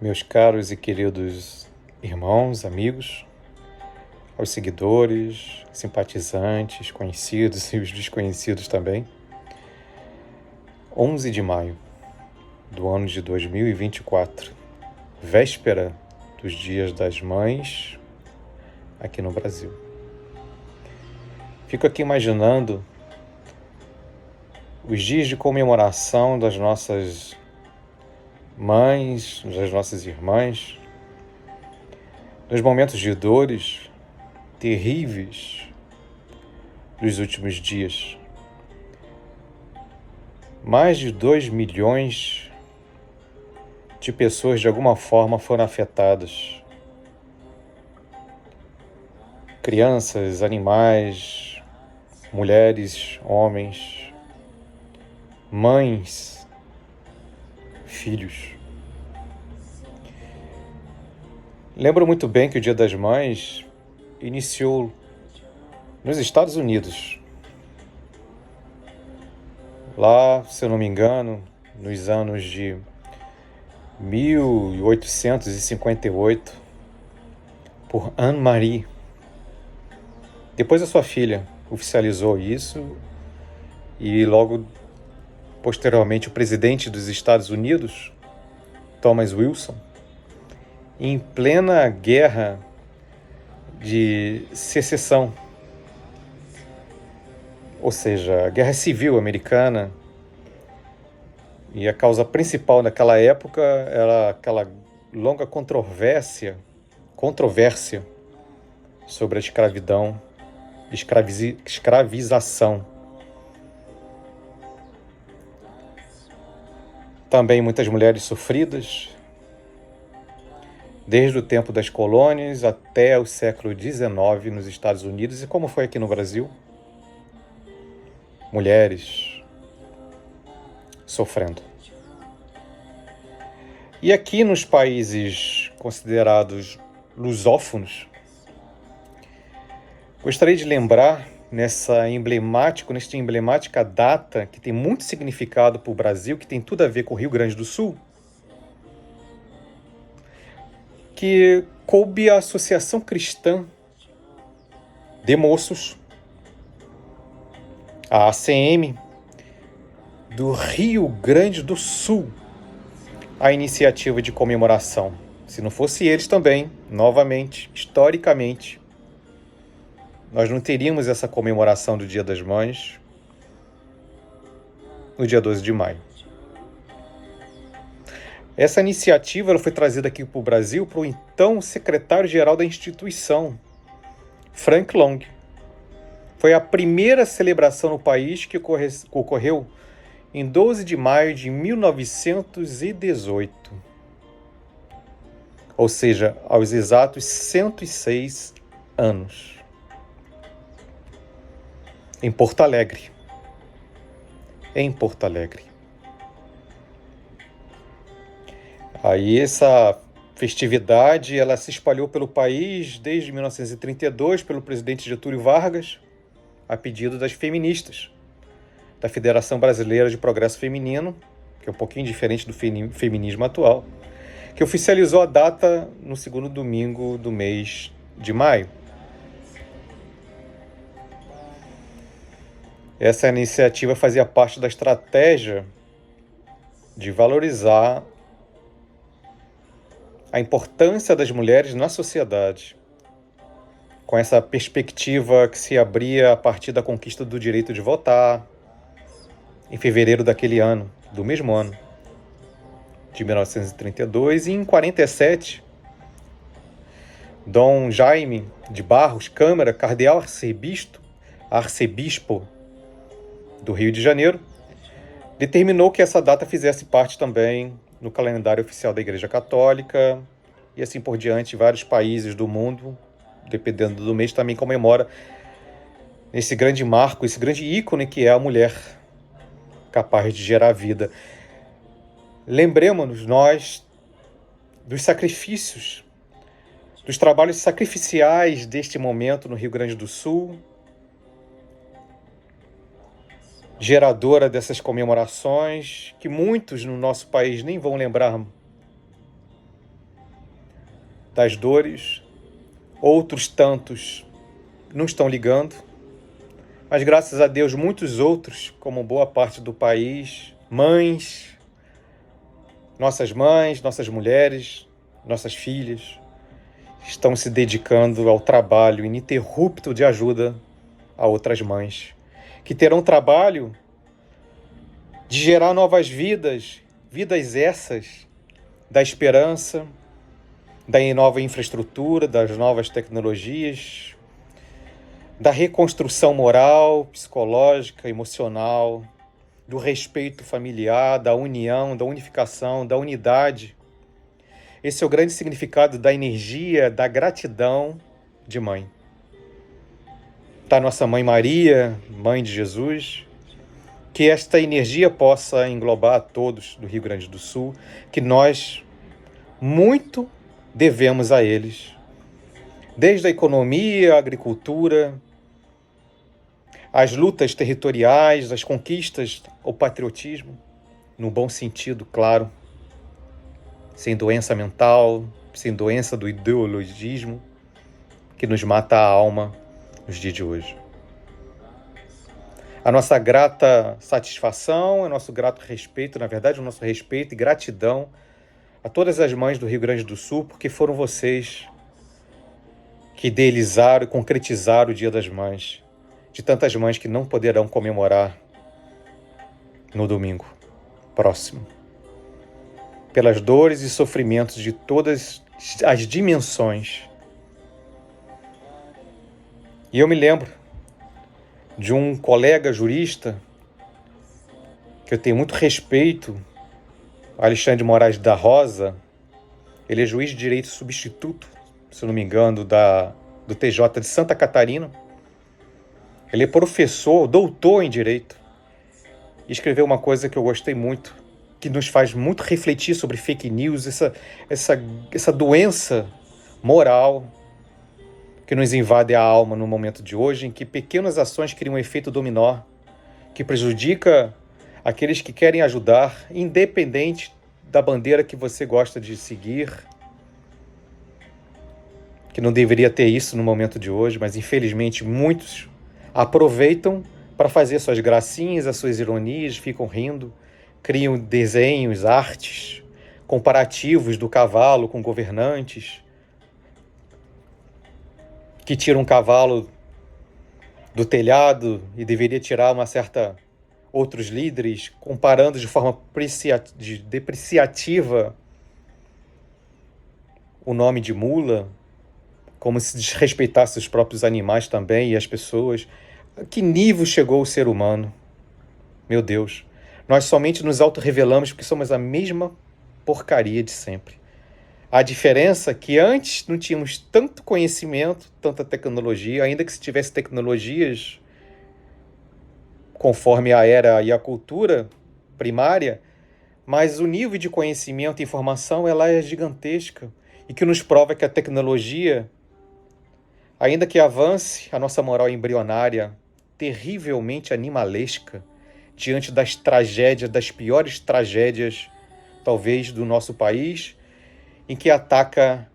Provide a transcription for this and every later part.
Meus caros e queridos irmãos, amigos, aos seguidores, simpatizantes, conhecidos e os desconhecidos também. 11 de maio do ano de 2024, véspera dos Dias das Mães aqui no Brasil. Fico aqui imaginando os dias de comemoração das nossas mães, das nossas irmãs, nos momentos de dores terríveis dos últimos dias. Mais de 2 milhões de pessoas de alguma forma foram afetadas. Crianças, animais, mulheres, homens, mães, filhos. Lembro muito bem que o Dia das Mães iniciou nos Estados Unidos. Lá, se eu não me engano, nos anos de 1858, por Anne-Marie. Depois a sua filha oficializou isso e logo posteriormente o presidente dos Estados Unidos, Thomas Wilson, em plena guerra de secessão, ou seja, a guerra civil americana, e a causa principal naquela época era aquela longa controvérsia sobre a escravidão, escravização. Também muitas mulheres sofridas, desde o tempo das colônias até o século XIX nos Estados Unidos, e como foi aqui no Brasil, mulheres sofrendo. E aqui nos países considerados lusófonos, gostaria de lembrar nesta emblemática data que tem muito significado para o Brasil, que tem tudo a ver com o Rio Grande do Sul, que coube a Associação Cristã de Moços, a ACM, do Rio Grande do Sul, a iniciativa de comemoração. Se não fosse eles também, novamente, historicamente, nós não teríamos essa comemoração do Dia das Mães no dia 12 de maio. Essa iniciativa ela foi trazida aqui para o Brasil por então secretário-geral da instituição, Frank Long. Foi a primeira celebração no país que ocorreu em 12 de maio de 1918. Ou seja, aos exatos 106 anos. Em Porto Alegre. Aí essa festividade ela se espalhou pelo país desde 1932 pelo presidente Getúlio Vargas, a pedido das feministas, da Federação Brasileira de Progresso Feminino, que é um pouquinho diferente do feminismo atual, que oficializou a data no segundo domingo do mês de maio. Essa iniciativa fazia parte da estratégia de valorizar a importância das mulheres na sociedade, com essa perspectiva que se abria a partir da conquista do direito de votar, em fevereiro daquele ano, do mesmo ano, de 1932, e em 1947, Dom Jaime de Barros Câmara, cardeal arcebispo do Rio de Janeiro, determinou que essa data fizesse parte também no calendário oficial da Igreja Católica, e assim por diante, vários países do mundo, dependendo do mês, também comemora esse grande marco, esse grande ícone que é a mulher capaz de gerar vida. Lembremos-nos nós dos sacrifícios, dos trabalhos sacrificiais deste momento no Rio Grande do Sul, geradora dessas comemorações, que muitos no nosso país nem vão lembrar das dores, outros tantos não estão ligando, mas graças a Deus muitos outros, como boa parte do país, nossas mães, nossas mulheres, nossas filhas, estão se dedicando ao trabalho ininterrupto de ajuda a outras mães, que terão trabalho de gerar novas vidas, vidas essas da esperança, da nova infraestrutura, das novas tecnologias, da reconstrução moral, psicológica, emocional, do respeito familiar, da união, da unificação, da unidade. Esse é o grande significado da energia, da gratidão de mãe. Da nossa Mãe Maria, Mãe de Jesus, que esta energia possa englobar a todos do Rio Grande do Sul, que nós muito devemos a eles, desde a economia, a agricultura, as lutas territoriais, as conquistas, o patriotismo, no bom sentido, claro, sem doença mental, sem doença do ideologismo, que nos mata a alma nos dias de hoje. A nossa grata satisfação, o nosso grato respeito, na verdade, o nosso respeito e gratidão a todas as mães do Rio Grande do Sul, porque foram vocês que idealizaram e concretizaram o Dia das Mães, de tantas mães que não poderão comemorar no domingo próximo, pelas dores e sofrimentos de todas as dimensões. E eu me lembro de um colega jurista que eu tenho muito respeito, Alexandre de Moraes da Rosa. Ele é juiz de direito substituto, se não me engano, do TJ de Santa Catarina. Ele é professor, doutor em direito, e escreveu uma coisa que eu gostei muito, que nos faz muito refletir sobre fake news, essa doença moral que nos invade a alma no momento de hoje, em que pequenas ações criam um efeito dominó, que prejudica aqueles que querem ajudar, independente da bandeira que você gosta de seguir, que não deveria ter isso no momento de hoje, mas infelizmente muitos aproveitam para fazer suas gracinhas, as suas ironias, ficam rindo, criam desenhos, artes, comparativos do cavalo com governantes, que tiram um cavalo do telhado e deveria tirar uma certa outros líderes, comparando de forma depreciativa o nome de mula, como se desrespeitasse os próprios animais também e as pessoas. A que nível chegou o ser humano? Meu Deus, nós somente nos autorrevelamos porque somos a mesma porcaria de sempre. A diferença é que antes não tínhamos tanto conhecimento, tanta tecnologia, ainda que se tivesse tecnologias conforme a era e a cultura primária, mas o nível de conhecimento e informação ela é gigantesca e que nos prova que a tecnologia, ainda que avance, a nossa moral embrionária, terrivelmente animalesca, diante das tragédias, das piores tragédias, talvez, do nosso país, em que ataca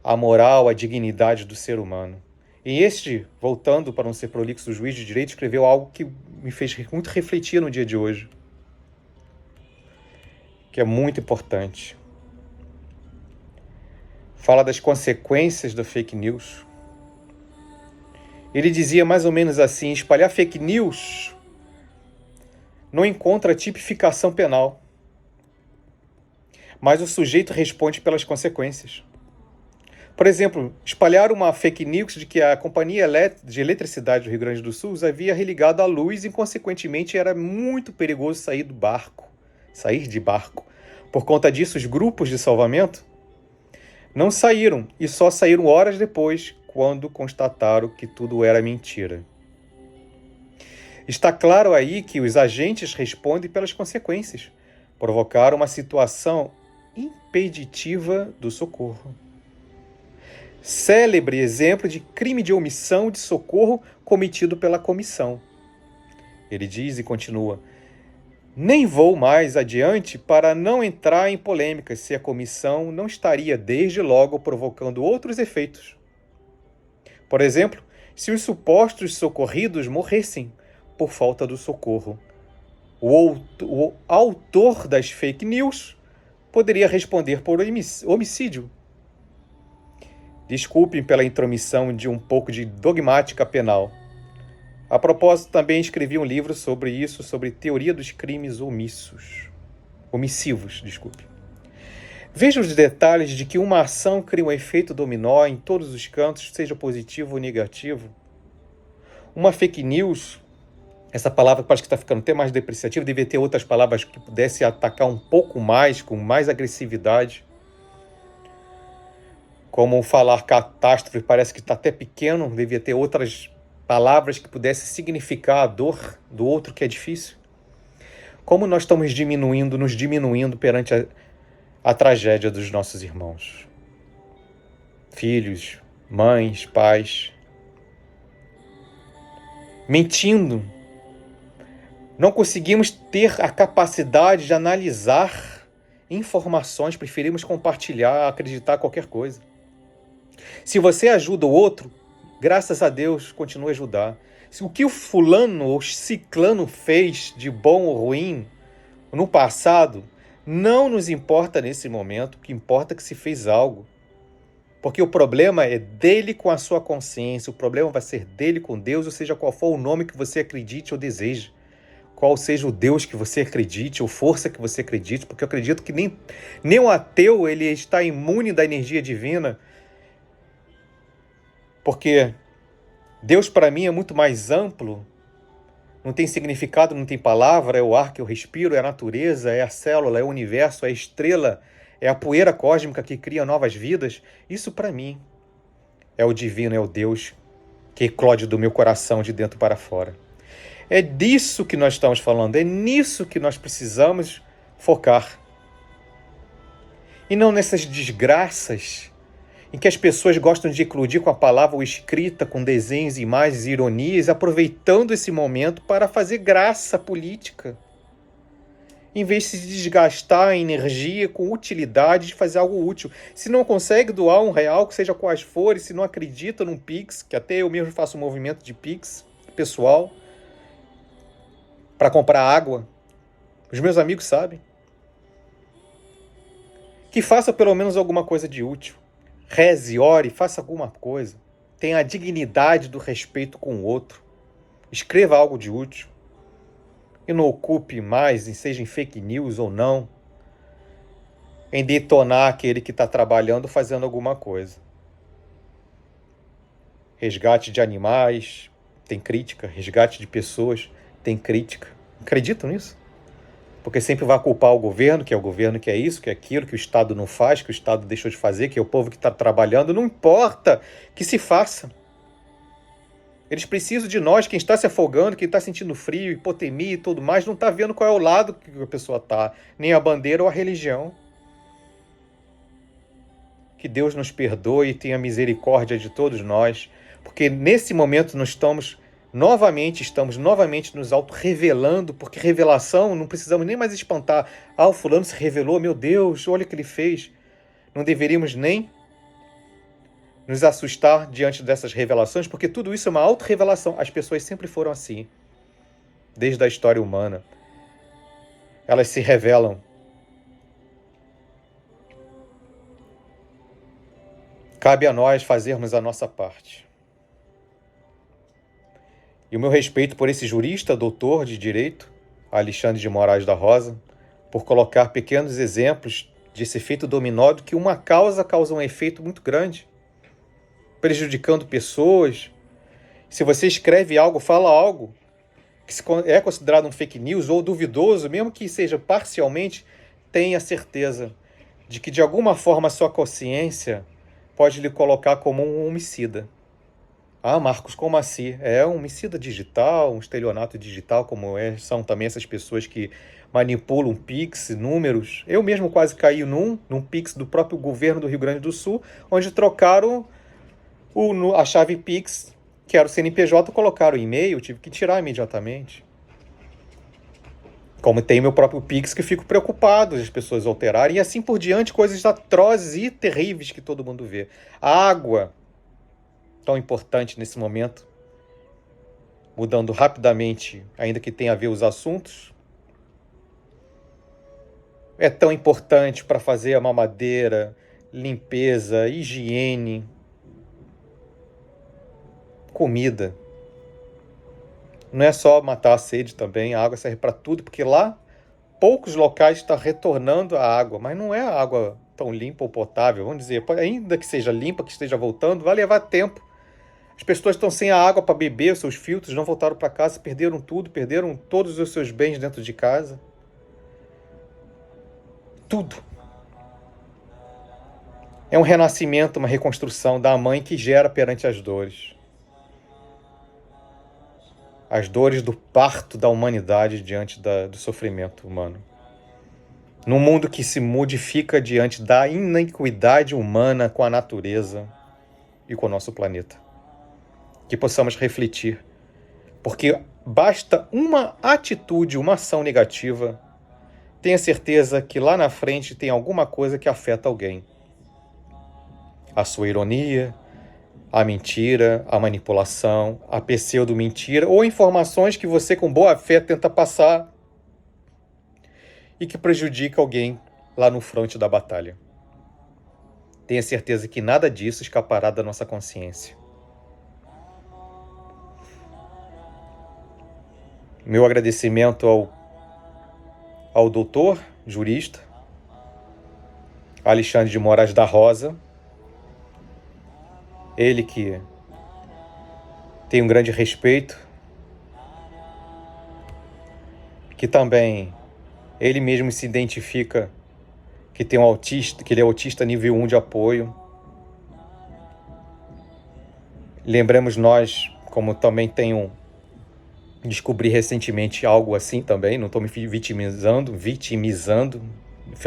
a moral, a dignidade do ser humano. E voltando para não ser prolixo, o juiz de direito escreveu algo que me fez muito refletir no dia de hoje, que é muito importante. Fala das consequências da fake news. Ele dizia mais ou menos assim: espalhar fake news não encontra tipificação penal, mas o sujeito responde pelas consequências. Por exemplo, espalhar uma fake news de que a Companhia de Eletricidade do Rio Grande do Sul havia religado a luz e, consequentemente, era muito perigoso sair de barco. Por conta disso, os grupos de salvamento não saíram e só saíram horas depois, quando constataram que tudo era mentira. Está claro aí que os agentes respondem pelas consequências. Provocaram uma situação impeditiva do socorro. Célebre exemplo de crime de omissão de socorro cometido pela comissão. Ele diz e continua: Nem vou mais adiante para não entrar em polêmicas se a comissão não estaria desde logo provocando outros efeitos. Por exemplo, se os supostos socorridos morressem por falta do socorro. O autor das fake news poderia responder por homicídio. Desculpem pela intromissão de um pouco de dogmática penal. A propósito, também escrevi um livro sobre isso, sobre teoria dos crimes omissivos. Veja os detalhes de que uma ação cria um efeito dominó em todos os cantos, seja positivo ou negativo. Uma fake news, essa palavra parece que está ficando até mais depreciativa, devia ter outras palavras que pudessem atacar um pouco mais, com mais agressividade. Como falar catástrofe parece que está até pequeno, devia ter outras palavras que pudessem significar a dor do outro que é difícil. Como nós estamos nos diminuindo perante a tragédia dos nossos irmãos. Filhos, mães, pais. Mentindo. Não conseguimos ter a capacidade de analisar informações, preferimos compartilhar, acreditar em qualquer coisa. Se você ajuda o outro, graças a Deus, continue a ajudar. Se o que o fulano ou ciclano fez de bom ou ruim no passado, não nos importa nesse momento, o que importa é que se fez algo. Porque o problema é dele com a sua consciência, o problema vai ser dele com Deus, ou seja, qual for o nome que você acredite ou deseje. Qual seja o Deus que você acredite, ou força que você acredite, porque eu acredito que nem o ateu ele está imune da energia divina, porque Deus para mim é muito mais amplo, não tem significado, não tem palavra, é o ar que eu respiro, é a natureza, é a célula, é o universo, é a estrela, é a poeira cósmica que cria novas vidas. Isso para mim é o divino, é o Deus que eclode do meu coração de dentro para fora. É disso que nós estamos falando, é nisso que nós precisamos focar. E não nessas desgraças em que as pessoas gostam de eclodir com a palavra ou escrita, com desenhos, imagens e ironias, aproveitando esse momento para fazer graça política, em vez de se desgastar a energia com utilidade de fazer algo útil. Se não consegue doar R$1, que seja quais forem, se não acredita num Pix, que até eu mesmo faço um movimento de Pix pessoal, para comprar água, os meus amigos sabem, que faça pelo menos alguma coisa de útil. Reze, ore, faça alguma coisa. Tenha a dignidade do respeito com o outro. Escreva algo de útil. E não ocupe mais, seja em fake news ou não, em detonar aquele que está trabalhando fazendo alguma coisa. Resgate de animais, tem crítica. Resgate de pessoas, tem crítica. Acreditam nisso? Porque sempre vai culpar o governo que é isso, que é aquilo, que o Estado não faz, que o Estado deixou de fazer, que é o povo que está trabalhando. Não importa que se faça. Eles precisam de nós, quem está se afogando, quem está sentindo frio, hipotermia e tudo mais, não está vendo qual é o lado que a pessoa está, nem a bandeira ou a religião. Que Deus nos perdoe e tenha misericórdia de todos nós, porque nesse momento nós estamos novamente nos auto-revelando, porque revelação, não precisamos nem mais espantar. O fulano se revelou, meu Deus, olha o que ele fez. Não deveríamos nem nos assustar diante dessas revelações, porque tudo isso é uma auto-revelação. As pessoas sempre foram assim, desde a história humana. Elas se revelam. Cabe a nós fazermos a nossa parte. E o meu respeito por esse jurista, doutor de direito, Alexandre de Moraes da Rosa, por colocar pequenos exemplos desse efeito dominó, que uma causa um efeito muito grande, prejudicando pessoas. Se você escreve algo, fala algo que é considerado um fake news ou duvidoso, mesmo que seja parcialmente, tenha certeza de que de alguma forma a sua consciência pode lhe colocar como um homicida. Marcos, como assim? É um homicida digital, um estelionato digital, são também essas pessoas que manipulam Pix, números. Eu mesmo quase caí num Pix do próprio governo do Rio Grande do Sul, onde trocaram a chave Pix, que era o CNPJ, colocaram o e-mail, tive que tirar imediatamente. Como tem meu próprio Pix, que fico preocupado as pessoas alterarem, e assim por diante, coisas atrozes e terríveis que todo mundo vê. A água, tão importante nesse momento, mudando rapidamente, ainda que tenha a ver os assuntos, é tão importante para fazer a mamadeira, limpeza, higiene, comida. Não é só matar a sede também, a água serve para tudo, porque lá poucos locais estão retornando a água, mas não é a água tão limpa ou potável, vamos dizer, ainda que seja limpa, que esteja voltando, vai levar tempo. As pessoas estão sem a água para beber, os seus filtros não voltaram para casa, perderam tudo, perderam todos os seus bens dentro de casa. Tudo. É um renascimento, uma reconstrução da mãe que gera perante as dores. As dores do parto da humanidade diante do sofrimento humano. Num mundo que se modifica diante da iniquidade humana com a natureza e com o nosso planeta. Que possamos refletir. Porque basta uma atitude, uma ação negativa, tenha certeza que lá na frente tem alguma coisa que afeta alguém. A sua ironia, a mentira, a manipulação, a pseudo-mentira ou informações que você com boa fé tenta passar e que prejudica alguém lá no fronte da batalha. Tenha certeza que nada disso escapará da nossa consciência. Meu agradecimento ao doutor, jurista, Alexandre de Moraes da Rosa, ele que tem um grande respeito, que também ele mesmo se identifica que tem um autista, que ele é autista nível 1 de apoio. Lembramos nós, como também descobri recentemente algo assim também, não estou me vitimizando,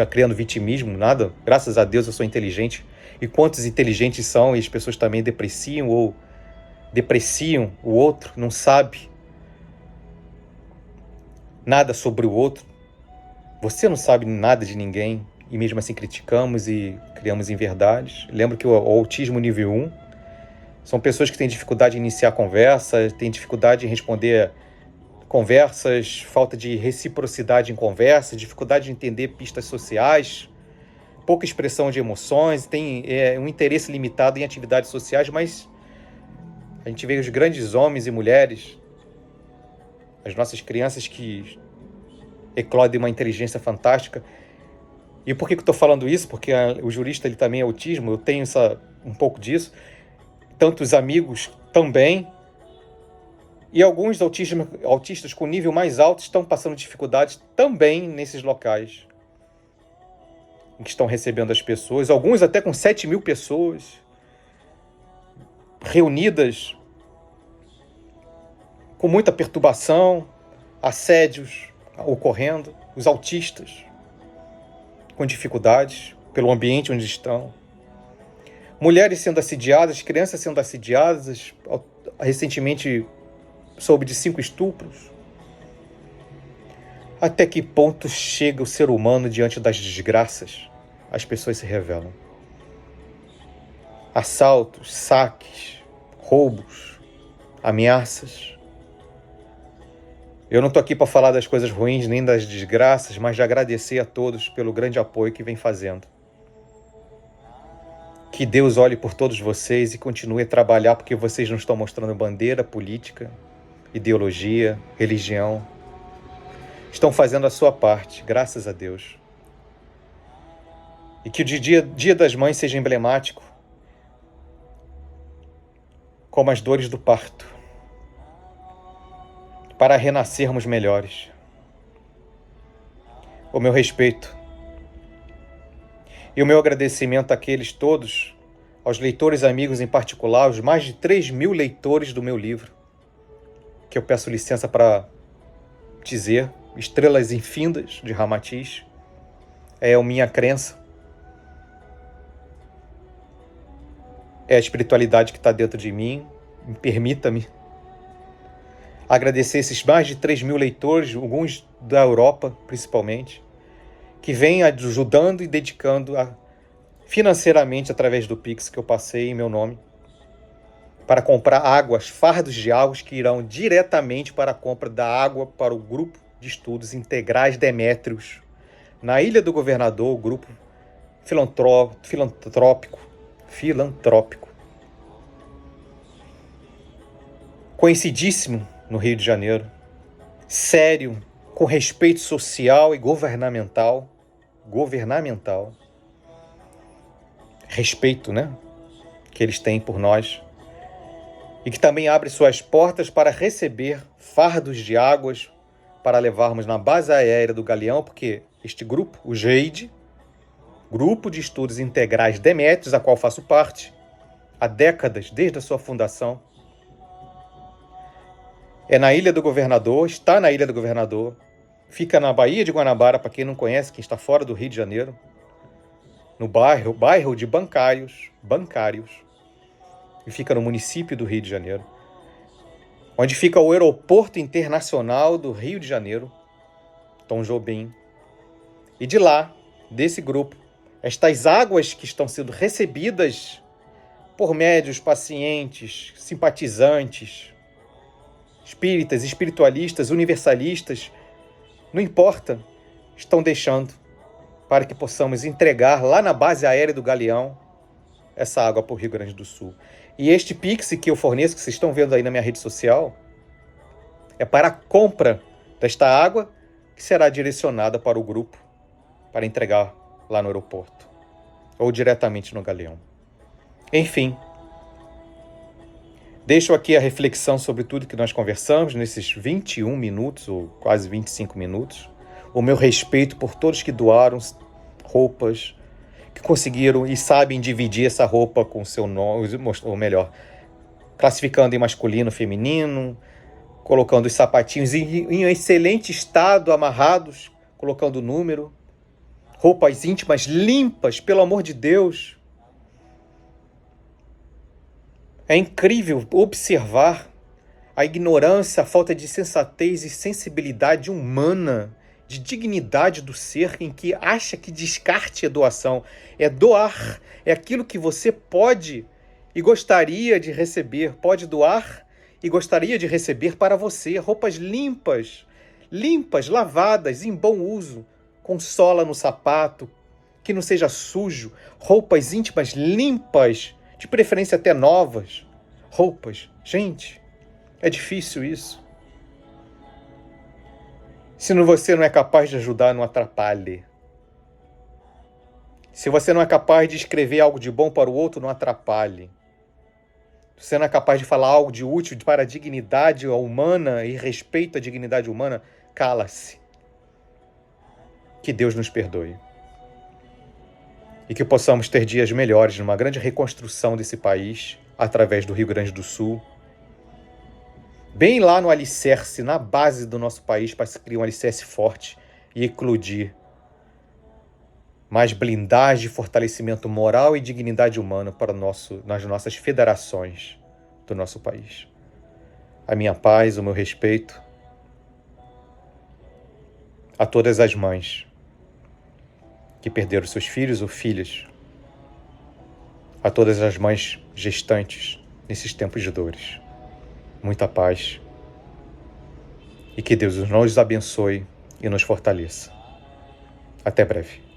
criando vitimismo, nada. Graças a Deus eu sou inteligente. E quantos inteligentes são, e as pessoas também depreciam o outro, não sabe nada sobre o outro. Você não sabe nada de ninguém, e mesmo assim criticamos e criamos inverdades. Lembro que o autismo nível 1 são pessoas que têm dificuldade em iniciar conversa, têm dificuldade em responder conversas, falta de reciprocidade em conversa, dificuldade de entender pistas sociais, pouca expressão de emoções, tem um interesse limitado em atividades sociais, mas a gente vê os grandes homens e mulheres, as nossas crianças que eclodem uma inteligência fantástica. E por que eu estou falando isso? Porque o jurista ele também é autismo, eu tenho um pouco disso, tantos amigos também, e alguns autistas com nível mais alto estão passando dificuldades também nesses locais em que estão recebendo as pessoas, alguns até com 7.000 pessoas reunidas, com muita perturbação, assédios ocorrendo, os autistas com dificuldades pelo ambiente onde estão, mulheres sendo assediadas, crianças sendo assediadas, recentemente soube de 5 estupros. Até que ponto chega o ser humano diante das desgraças? As pessoas se revelam. Assaltos, saques, roubos, ameaças. Eu não estou aqui para falar das coisas ruins nem das desgraças, mas de agradecer a todos pelo grande apoio que vem fazendo. Que Deus olhe por todos vocês e continue a trabalhar, porque vocês não estão mostrando bandeira, política, ideologia, religião. Estão fazendo a sua parte, graças a Deus. E que o Dia das Mães seja emblemático, como as dores do parto, para renascermos melhores. O meu respeito e o meu agradecimento àqueles todos, aos leitores amigos em particular, aos mais de 3.000 leitores do meu livro, que eu peço licença para dizer, Estrelas Infindas, de Ramatiz, é a minha crença, é a espiritualidade que está dentro de mim. Permita-me agradecer esses mais de 3.000 leitores, alguns da Europa, principalmente, que vem ajudando e dedicando financeiramente através do Pix que eu passei em meu nome, para comprar águas, fardos de águas que irão diretamente para a compra da água para o Grupo de Estudos Integrais Demétrios, na Ilha do Governador, o grupo filantrópico, conhecidíssimo no Rio de Janeiro, sério, com respeito social e governamental, respeito, né, que eles têm por nós, e que também abre suas portas para receber fardos de águas para levarmos na base aérea do Galeão, porque este grupo, o GEID, Grupo de Estudos Integrais Demétrios, a qual faço parte, há décadas, desde a sua fundação, é na Ilha do Governador, está na Ilha do Governador, fica na Baía de Guanabara, para quem não conhece, quem está fora do Rio de Janeiro, no bairro de Bancários, e fica no município do Rio de Janeiro, onde fica o Aeroporto Internacional do Rio de Janeiro, Tom Jobim. E de lá, desse grupo, estas águas que estão sendo recebidas por médios, pacientes, simpatizantes, espíritas, espiritualistas, universalistas, não importa, estão deixando para que possamos entregar lá na base aérea do Galeão essa água para o Rio Grande do Sul. E este Pix que eu forneço, que vocês estão vendo aí na minha rede social, é para a compra desta água que será direcionada para o grupo, para entregar lá no aeroporto, ou diretamente no Galeão. Enfim, deixo aqui a reflexão sobre tudo que nós conversamos nesses 21 minutos, ou quase 25 minutos. O meu respeito por todos que doaram roupas, que conseguiram e sabem dividir essa roupa com o seu nome, ou melhor, classificando em masculino, feminino, colocando os sapatinhos em excelente estado, amarrados, colocando número, roupas íntimas limpas, pelo amor de Deus. É incrível observar a ignorância, a falta de sensatez e sensibilidade humana, de dignidade do ser, em que acha que descarte é doação. É doar, é aquilo que você pode e gostaria de receber. Pode doar e gostaria de receber para você. Roupas limpas, lavadas, em bom uso, com sola no sapato, que não seja sujo. Roupas íntimas limpas, de preferência até novas. Roupas. Gente, é difícil isso. Se você não é capaz de ajudar, não atrapalhe. Se você não é capaz de escrever algo de bom para o outro, não atrapalhe. Se você não é capaz de falar algo de útil para a dignidade humana e respeito à dignidade humana, cala-se. Que Deus nos perdoe. E que possamos ter dias melhores numa grande reconstrução desse país, através do Rio Grande do Sul, bem lá no alicerce, na base do nosso país, para se criar um alicerce forte e eclodir mais blindagem, fortalecimento moral e dignidade humana para nas nossas federações do nosso país. A minha paz, o meu respeito a todas as mães que perderam seus filhos ou filhas, a todas as mães gestantes nesses tempos de dores. Muita paz e que Deus nos abençoe e nos fortaleça. Até breve.